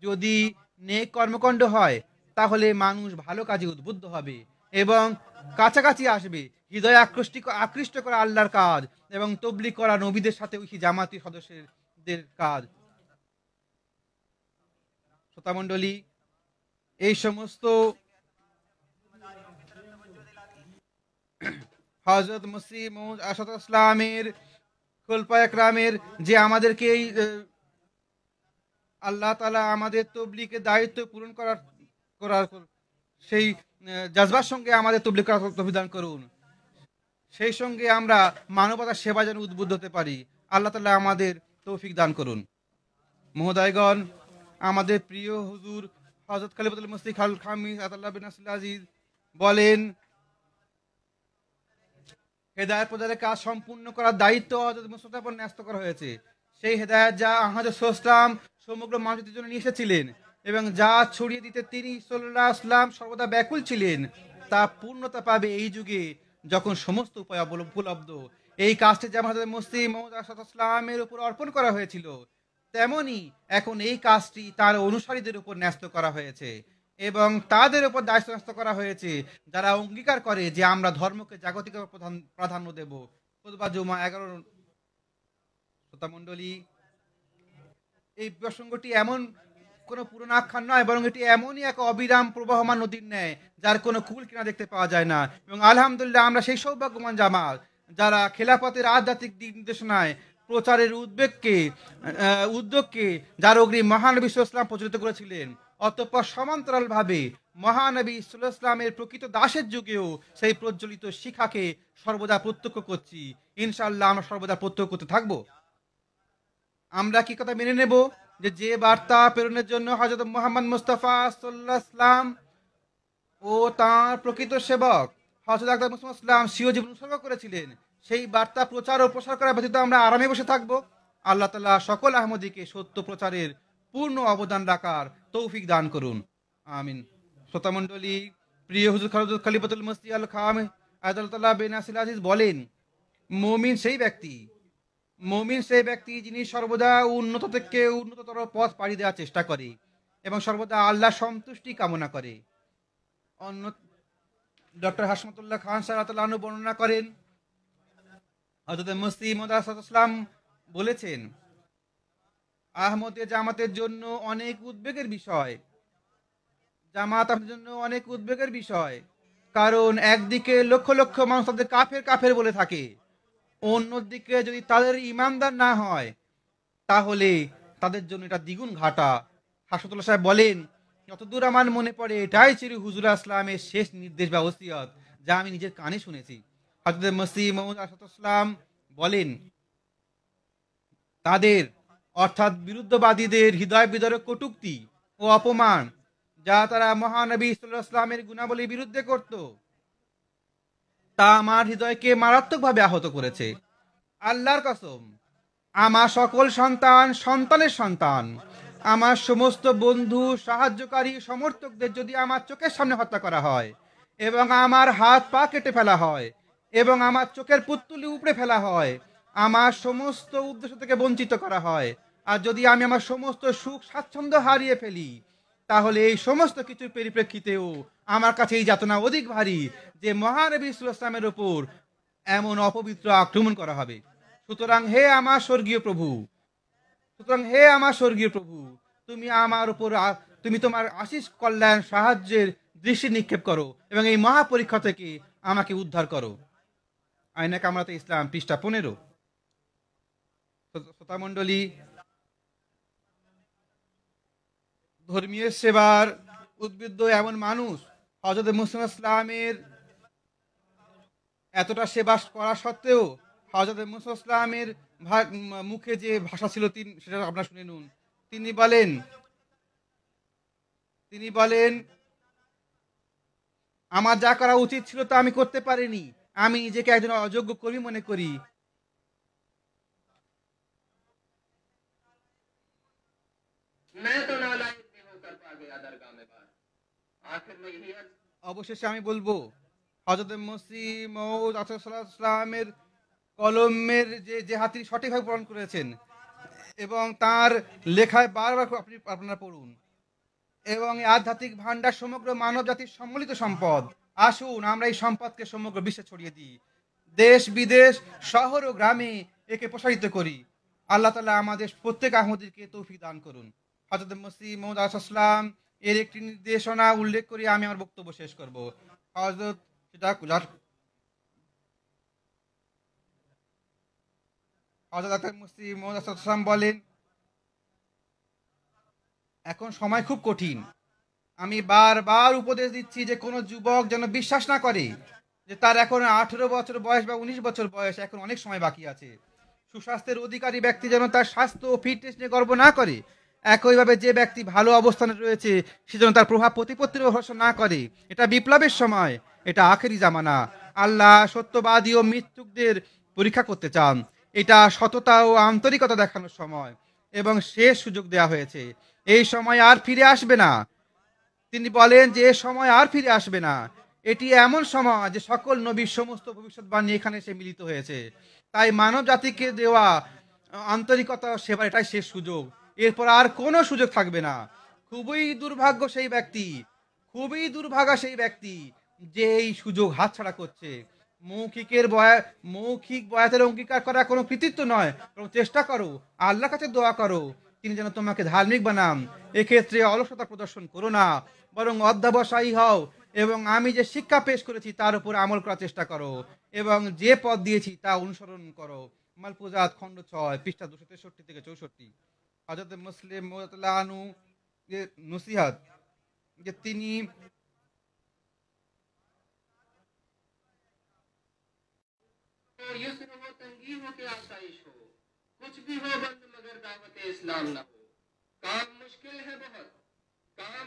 যদি নেক কর্মকাণ্ড হয় তাহলে মানুষ ভালো কাজে উদ্বুদ্ধ হবে এবং কাছাকাছি আসবে। হৃদয়ে আকৃষ্ট করা আল্লাহর কাজ এবং তবলিগ করা নবীদের সাথে ঐশী জামাতি সদস্যদের কাজ। শ্রোতা মণ্ডলী, এই সমস্ত হযরত মসিহ মউদ আলাইহিস সালামের খোলফায়ে একরামের যে আমাদেরকে এই আল্লাহ তাআলা আমাদের তবলিগের দায়িত্ব পূরণ করার সেই জজবার সঙ্গে আমাদের তবলিগ করার তৌফিক দান করুন। সেই সঙ্গে আমরা মানবতার সেবা যেন উদ্বুদ্ধ হতে পারি। আল্লাহ তাআলা আমাদের তৌফিক দান করুন। মহোদয়গণ, আমাদের প্রিয় হুজুর হযরত খলিফাতুল মসিহ আল খামিস আতাল্লাহ বিন নাসরিল আজিজ বলেন, হেদায়েত প্রচারের কাজ সম্পূর্ণ করার দায়িত্ব হযরত মুস্তাফার উপর ন্যস্ত করা হয়েছে। সেই হেদায়েত যা হযরত সাল্লাল্লাহু সমগ্র মানবজাতির জন্য নিয়ে এসেছিলেন এবং যা ছড়িয়ে দিতে তিনি সাল্লাল্লাহু আলাইহি ওয়াসাল্লাম সর্বদা ব্যাকুল ছিলেন, তা পূর্ণতা পাবে এই যুগে যখন সমস্ত উপায় উপলব্ধ। এই কাজটি যেমন হযরত মসিহ মউদ আলাইহিস সালামের উপর অর্পণ করা হয়েছিল, তেমনি এখন এই কাজটি তার অনুসারীদের উপর ন্যস্ত করা হয়েছে এবং তাদের উপর দায়িত্ব ন্যস্ত করা হয়েছে যারা অঙ্গীকার করে যে আমরা ধর্মকে জাগতিক প্রাধান্য দেব। খুতবা জুমা 11। শ্রোতা মণ্ডলী, এই প্রসঙ্গটি এমন কোনো পুরনো আখ্যান নয়, বরং এটি এমনই এক অবিরাম প্রবাহমান নদীর ন্যায় যার কোনো কুল কিনা দেখতে পাওয়া যায় না। এবং আলহামদুলিল্লাহ আমরা সেই সৌভাগ্যবান জামাত যারা খেলাফতের আধ্যাত্মিক দিক নির্দেশনায় প্রচারের উদ্যোগকে যার অগ্রিম মহানবী সাল্লাল্লাহু আলাইহি ওয়াসাল্লাম প্রচলিত করেছিলেন। অতঃপর সমান্তরালভাবে মহানবী সাল্লাল্লাহু আলাইহি ওয়াসাল্লামের প্রকৃত দাসের যুগেও সেই প্রজ্বলিত শিখাকে সর্বদা প্রত্যক্ষ করছি। ইনশাআল্লাহ আমরা সর্বদা প্রত্যক্ষ করতে থাকবো। আমরা কি কথা মেনে নেব যে বার্তা প্রেরণের জন্য হযরত মুহাম্মদ মুস্তাফা সাল্লাল্লাহু আলাইহি ওয়াসাল্লাম ও তাঁর প্রকৃত সেবক হযরত আকবর মুহাম্মদ সাল্লাম স্বীয় জীবন উৎসর্গ করেছিলেন, সেই বার্তা প্রচার ও প্রসার করা ব্যতীত আমরা আরামে বসে থাকবো? আল্লাহ তাআলা সকল আহমদীকে সত্য প্রচারের পূর্ণ অবদান রাখার তৌফিক দান করুন, আমিন। শ্রোতা মণ্ডলী, প্রিয় হুজুর খলিফাতুল মসিহ আল খামেস আতাল্লাহ বিন নাসরিল আজিজ বলেন, মুমিন সেই ব্যক্তি মুমিন সেই ব্যক্তি যিনি সর্বদা উন্নত থেকে উন্নততর পথ পাড়ি দেওয়ার চেষ্টা করে এবং সর্বদা আল্লাহ সন্তুষ্টি কামনা করে। অন্য ডক্টর হাসমতুল্লাহ খান সাল্লাল্লাহু বর্ণনা করেন, হযরত মুসলিম মাউদ ইসলাম বলেছেন, আহমদে জামাতের জন্য অনেক উদ্বেগের বিষয়, জামাত আপনার জন্য অনেক উদ্বেগের বিষয়, কারণ একদিকে লক্ষ লক্ষ মানুষ তাদের কাফের কাফের বলে থাকে, অন্যদিকে যদি তাদের ইমানদার না হয় তাহলে তাদের জন্য এটা দ্বিগুণ ঘাটা। হাসমতুল্লাহ সাহেব বলেন, যতদূর আমার মনে পড়ে এটাই ছিল হুজুর আসলামের শেষ নির্দেশ বা ওসিয়ত, যা আমি নিজের কানে শুনেছি। হযরত মসিহ মওউদ আসলাম বলেন, তাদের অর্থাৎ বিরুদ্ধবাদীদের হৃদয় বিদারক কটূক্তি ও অপমান যা তারা মহানবী সাল্লাল্লাহু আলাইহি ওয়াসাল্লামের গুণাবলীর বিরুদ্ধে করত, তা আমার হৃদয়কে মারাত্মকভাবে আহত করেছে। আল্লাহর কসম, আমার সকল সন্তান, সন্তানের সন্তান, আমার সমস্ত বন্ধু, সাহায্যকারী, সমর্থকদের যদি আমার চোখের সামনে হত্যা করা হয় এবং আমার হাত পা কেটে ফেলা হয় এবং আমার চোখের পুত্তুলি উপড়ে ফেলা হয়, আমার সমস্ত উদ্দেশ্য থেকে বঞ্চিত করা হয়, আর যদি আমি আমার সমস্ত সুখ স্বাচ্ছন্দ্য হারিয়ে ফেলি, তাহলে এই সমস্ত কিছুর পরিপ্রেক্ষিতেও আমার কাছে এই যাতনা অধিক ভারী যে মহানবী সাল্লাল্লাহু আলাইহি ওয়াসাল্লামের উপর এমন অপবিত্র আক্রমণ করা হবে। সুতরাং হে আমার স্বর্গীয় প্রভু, তুমি আমার উপর তুমি তোমার আশিস কল্যাণ সাহায্যের দৃষ্টি নিক্ষেপ করো এবং এই মহাপরীক্ষা থেকে আমাকে উদ্ধার করো। আয়না কামরাতে ইসলাম, পৃষ্ঠা 15। শ্রোতা মণ্ডলী, ধর্মীয় সেবার উদ্বুদ্ধ এমন মানুষ হযরত মুসলিম ইসলামের এতটা সেবা করা সত্ত্বেও হযরত মুসা ইসলামের মুখে যে ভাষা ছিল সেটা আপনারা শুনে নিন। তিনি বলেন, আমার যা করা উচিত ছিল তা আমি করতে পারিনি, আমি নিজেকে একজন অযোগ্য কর্মী মনে করি। অবশেষে আমি বলবো, হযরত মসিহ মওউদ ইসলামের কলমের যে হাতি সঠিকভাবে পূরণ করেছেন এবং তার লেখায় বারবার আপনারা পড়ুন, এবং এই আধ্যাত্মিক ভান্ডার সমগ্র মানব জাতির সম্মিলিত সম্পদ। আসুন আমরা এই সম্পদকে সমগ্র বিশ্বে ছড়িয়ে দিই, দেশ বিদেশ শহর ও গ্রামে একে প্রসারিত করি। আল্লাহ তাআলা আমাদের প্রত্যেক আহমদীকে তৌফিক দান করুন। হযরত মসিহ মওউদ ইসলাম এর একটি নির্দেশনা উল্লেখ করে আমি আমার বক্তব্য শেষ করব। হযরত মসিহ মওউদ ইসলাম বলেন, এখন সময় খুব কঠিন। আমি বারবার উপদেশ দিচ্ছি যে কোনো যুবক যেন বিশ্বাস না করে যে তার এখন 18 বছর বয়স বা 19 বছর বয়স, এখন অনেক সময় বাকি আছে। সুস্বাস্থ্যের অধিকারী ব্যক্তি যেন তার স্বাস্থ্য ও ফিটনেস নিয়ে গর্ব না করে। একইভাবে যে ব্যক্তি ভালো অবস্থানে রয়েছে সে যেন তার প্রভাব প্রতিপত্তির ভরসা না করে। এটা বিপ্লবের সময়, এটা আখেরি জামানা। আল্লাহ সত্যবাদী ও মিথ্যুকদের পরীক্ষা করতে চান। এটা সততা ও আন্তরিকতা দেখানোর সময় এবং শেষ সুযোগ দেওয়া হয়েছে। এই সময় আর ফিরে আসবে না। তিনি বলেন যে সময় আর ফিরে আসবে না। এটি এমন সময় যে সকল নবীর সমস্ত ভবিষ্যৎবাণী এখানে এসে মিলিত হয়েছে। তাই মানব জাতিকে দেওয়া আন্তরিকতা সেবার এটাই শেষ সুযোগ, এরপর আর কোনো সুযোগ থাকবে না। খুবই দুর্ভাগা সেই ব্যক্তি যে এই সুযোগ হাতছাড়া করছে। মৌখিক বয়াতের অঙ্গীকার করা কোনো কৃতিত্ব নয়, বরং চেষ্টা করো, আল্লাহর কাছে দোয়া করো তিনি যেন তোমাকে ধার্মিক বানান। এক্ষেত্রে অলসতা প্রদর্শন করো না, বরং অধ্যবসায়ী হও এবং আমি যে শিক্ষা পেশ করেছি তার উপর আমল করার চেষ্টা করো এবং যে পথ দিয়েছি তা অনুসরণ করো। মালফুজাত খণ্ড 6 পৃষ্ঠা 263 থেকে 64। হযরত মুসলিম রাদিয়াল্লাহু আনহু যে নসিহত যে তিনি कुछ भी हो बंद मगर दावत इस्लाम ना हो। काम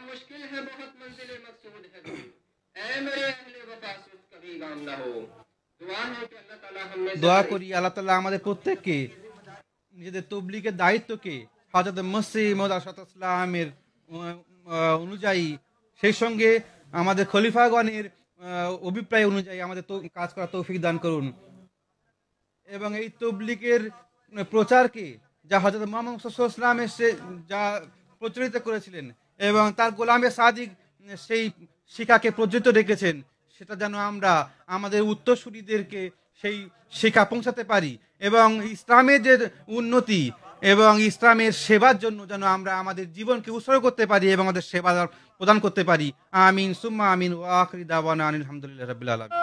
मुश्किल है बहुत मंजिल मकसूद है दूर। ऐ मेरे अहले वफा सुस्त कभी गाम ना हो। दुआ है कि अल्लाह ताला हमें দোয়া করি আল্লাহ তাআলা আমাদের প্রত্যেককে নিজেদের তবলিগের দায়িত্বকে হযরত মসিহ মওউদ ইসলামের অনুযায়ী, সেই সঙ্গে আমাদের খলিফাগণের অভিপ্রায় অনুযায়ী আমাদের কাজ করার তৌফিক দান করুন এবং এই তবলিগের প্রচারকে, যা হযরত মুহাম্মদ সাল্লাল্লাহু আলাইহি ওয়াসাল্লামের সে যা প্রচলিত করেছিলেন এবং তার গোলামে সাদিক সেই শিক্ষাকে প্রজ্বলিত রেখেছেন, সেটা যেন আমরা আমাদের উত্তরসূরিদেরকে সেই শিক্ষা পৌঁছাতে পারি এবং ইসলামের যে উন্নতি এবং ইসলামের সেবার জন্য যেন আমরা আমাদের জীবনকে উৎসর্গ করতে পারি এবং আমাদের সেবা প্রদান করতে পারি। আমিন সুম্মা আমিন ওয়া আখিরু দাওয়ানা আলহামদুলিল্লাহি রাব্বিল আলামিন।